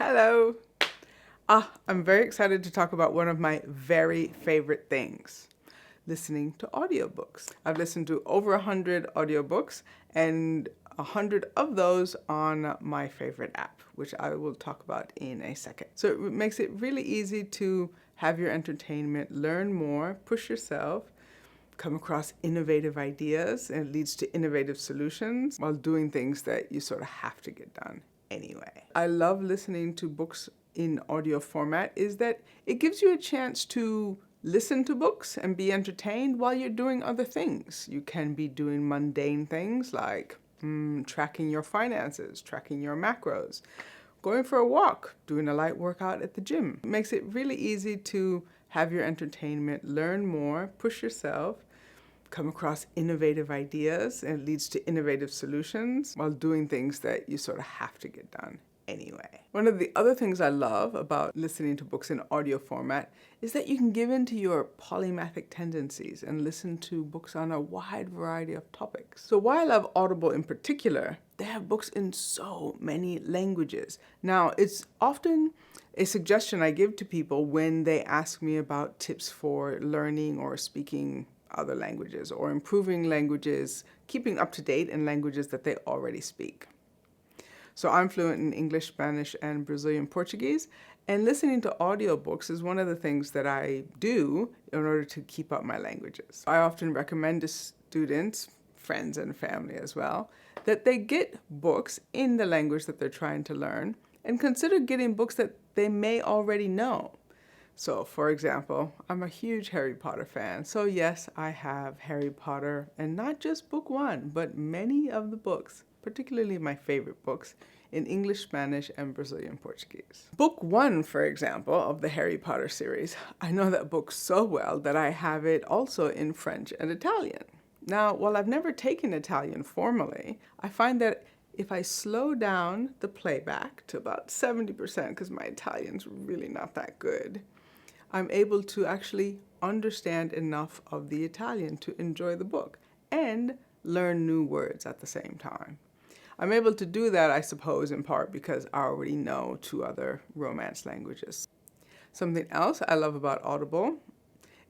Hello. I'm very excited to talk about one of my very favorite things, listening to audiobooks. I've listened to over 100 audiobooks and 100 of those on my favorite app, which I will talk about in a second. So it makes it really easy to have your entertainment, learn more, push yourself, come across innovative ideas, and it leads to innovative solutions while doing things that you sort of have to get done anyway. I love listening to books in audio format is that it gives you a chance to listen to books and be entertained while you're doing other things. You can be doing mundane things like tracking your finances, tracking your macros, going for a walk, doing a light workout at the gym. It makes it really easy to have your entertainment, learn more, push yourself, come across innovative ideas, and it leads to innovative solutions while doing things that you sort of have to get done anyway. One of the other things I love about listening to books in audio format is that you can give in to your polymathic tendencies and listen to books on a wide variety of topics. So why I love Audible in particular, they have books in so many languages. Now, it's often a suggestion I give to people when they ask me about tips for learning or speaking other languages or improving languages, keeping up to date in languages that they already speak. So I'm fluent in English, Spanish, and Brazilian Portuguese, and listening to audiobooks is one of the things that I do in order to keep up my languages. I often recommend to students, friends and family as well, that they get books in the language that they're trying to learn and consider getting books that they may already know. So, for example, I'm a huge Harry Potter fan. So yes, I have Harry Potter, and not just book one, but many of the books, particularly my favorite books, in English, Spanish, and Brazilian Portuguese. Book one, for example, of the Harry Potter series, I know that book so well that I have it also in French and Italian. Now, while I've never taken Italian formally, I find that if I slow down the playback to about 70%, because my Italian's really not that good, I'm able to actually understand enough of the Italian to enjoy the book and learn new words at the same time. I'm able to do that, I suppose, in part because I already know 2 other Romance languages. Something else I love about Audible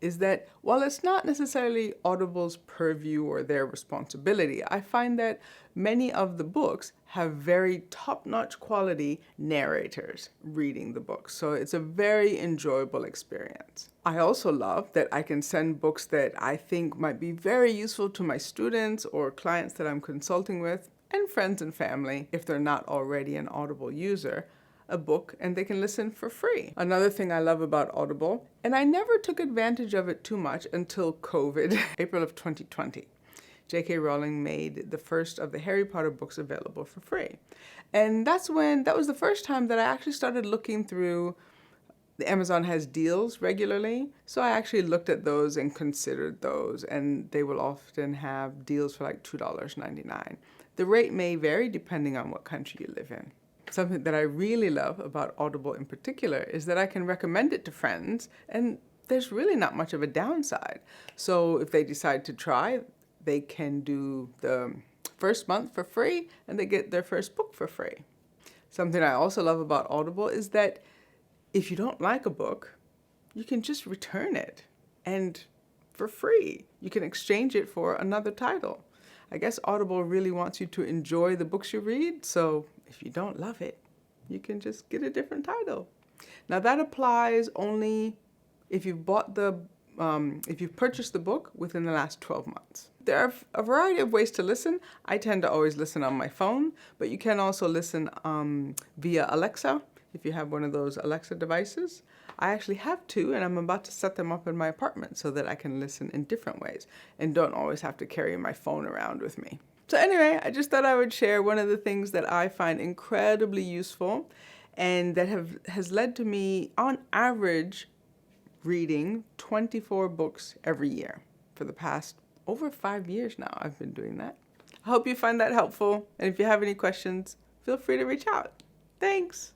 is that while it's not necessarily Audible's purview or their responsibility, I find that many of the books have very top-notch quality narrators reading the books, so it's a very enjoyable experience. I also love that I can send books that I think might be very useful to my students or clients that I'm consulting with, and friends and family, if they're not already an Audible user, a book and they can listen for free. Another thing I love about Audible, and I never took advantage of it too much until COVID, April of 2020. J.K. Rowling made the first of the Harry Potter books available for free. And that was the first time that I actually started looking through. The Amazon has deals regularly, so I actually looked at those and considered those, and they will often have deals for like $2.99. The rate may vary depending on what country you live in. Something that I really love about Audible in particular is that I can recommend it to friends, and there's really not much of a downside. So if they decide to try, they can do the first month for free, and they get their first book for free. Something I also love about Audible is that if you don't like a book, you can just return it, and for free. You can exchange it for another title. I guess Audible really wants you to enjoy the books you read, so if you don't love it, you can just get a different title. Now that applies only if you've if you've purchased the book within the last 12 months. There are a variety of ways to listen. I tend to always listen on my phone, but you can also listen via Alexa if you have one of those Alexa devices. I actually have 2, and I'm about to set them up in my apartment so that I can listen in different ways and don't always have to carry my phone around with me. So anyway, I just thought I would share one of the things that I find incredibly useful and that has led to me, on average, reading 24 books every year. For the past over 5 years now, I've been doing that. I hope you find that helpful, and if you have any questions, feel free to reach out. Thanks!